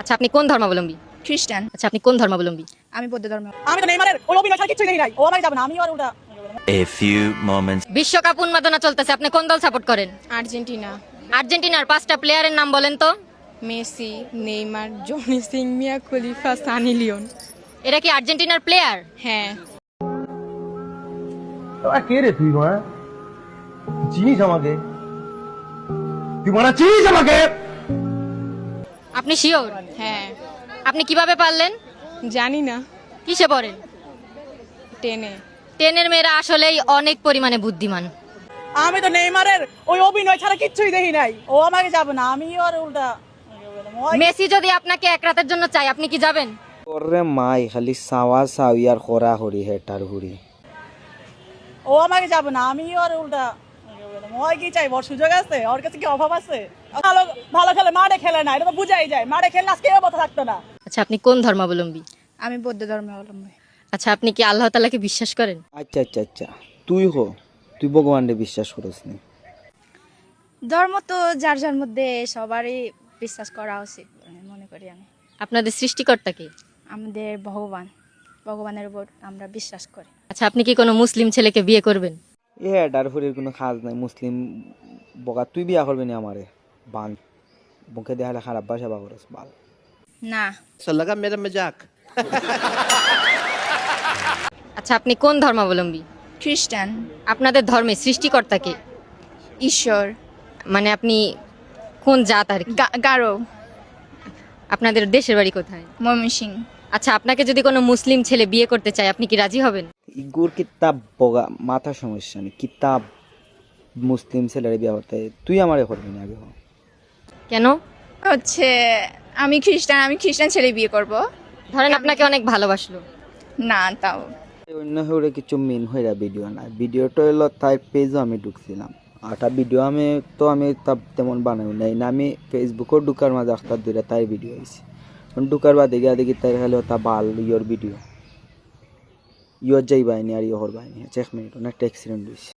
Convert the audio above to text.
আচ্ছা আপনি কোন ধর্মাবলম্বী? খ্রিস্টান। আচ্ছা আপনি কোন ধর্মাবলম্বী? আমি বৌদ্ধ ধর্ম। আমি তো নেইমারের ওই অভিনয় ছাড়া কিছুই দেখি নাই। ও আমাকে যাবে না, আমি আর ওটা। A few moments. বিশ্বকাপ উন্মাদনা চলতেছে, আপনি কোন দল সাপোর্ট করেন? আর্জেন্টিনা। আর্জেন্টিনার 5টা প্লেয়ারের নাম বলেন তো। মেসি, নেইমার, জনি সিং, মিয়া খলিফা, সানি লিওন। এরা কি আর্জেন্টিনার প্লেয়ার? হ্যাঁ। কে রে তুই মা? চিনিস আমাকে? তুই মনে চিনিস আমাকে? আপনি শিওর? হ্যাঁ। আপনি কিভাবে পারলেন? জানি না। কিসে পড়েন? 10-এ। 10 এর মেয়েরা আসলেই অনেক পরিমাণে বুদ্ধিমান। আমি তো নেইমারের ওই অভিনয় ছাড়া কিছুই দেখি নাই। ও আমাকে যাবে না, আমি আর ওটা। মেসি যদি আপনাকে এক রাতের জন্য চাই, আপনি কি যাবেন? ওরে মাই খালি সাওয়া সাউয়ার খরা হরি হেটার হুড়ি। ও আমাকে যাবে না, আমি আর ওটা। ওই কি চাই, ওর সুযোগ আছে, ওর কাছে কি অভাব আছে? ভালো ভালো খেলে মাঠে খেলে না, এটা তো বুঝাই যায়। মাঠে খেললে আজকে এ কথা থাকতো না। আচ্ছা আপনি কোন ধর্মাবলম্বী? আমি বৌদ্ধ ধর্মাবলম্বী। আচ্ছা আপনি কি আল্লাহ তাআলাকে বিশ্বাস করেন? আচ্ছা তুই ভগবানকে বিশ্বাস করিস নি? ধর্ম তো যার যার মধ্যে সবারই বিশ্বাস করা উচিত মনে করি আমি। আপনাদের সৃষ্টিকর্তা কে? আমাদের ভগবানের উপর আমরা বিশ্বাস করি। আচ্ছা আপনি কি কোনো মুসলিম ছেলেকে বিয়ে করবেন? এ হেটার হুড়ির কোনো কাজ নাই। মুসলিম বগা তুই বিয়া করবি না আমারে? বান মুখে দেখালে খারাপ ভাষা বা করিস বাল। না। लगा मेरा मजाक। আচ্ছা আপনি কোন ধর্মাবলম্বী? খ্রিস্টান। আপনাদের ধর্মে সৃষ্টিকর্তা কে? ঈশ্বর। মানে আপনি কোন জাত আর কি? গারো। আপনাদের দেশের বাড়ি কোথায়? ময়মনসিং। আচ্ছা আপনাকে যদি কোনো মুসলিম ছেলে বিয়ে করতে চায়, আপনি কি রাজি হবেন? ইগুর কিতাব বগা মাথা সমস্যা নেই। কিতাব মুসলিম ছেলের বিয়া করতে তুই আমারে করবি না আগে হ। কেন? হচ্ছে আমি খ্রিস্টান ছেলে বিয়ে করব। ধরেন আপনাকে অনেক ভালোবাসলো। না তাও অন্য হয়ে কিছু মিন হইরা ভিডিও না। ভিডিওটা হলো তাই পেজও আমি ঢুকছিলাম। আটা ভিডিও আমি তেমন বানাই নাই না। আমি ফেসবুকও ঢুকার মাঝে একটা দুইটা তাই ভিডিও হয়েছে। ঢুকার বাদে গিয়ে দেখি তাই খালি তা বাল ইয়োর ভিডিও ইয়োর যাই বাইনি আর ইয়োর বাইনি। 1 মিনিট অনেকটা অ্যাক্সিডেন্ট হয়েছে।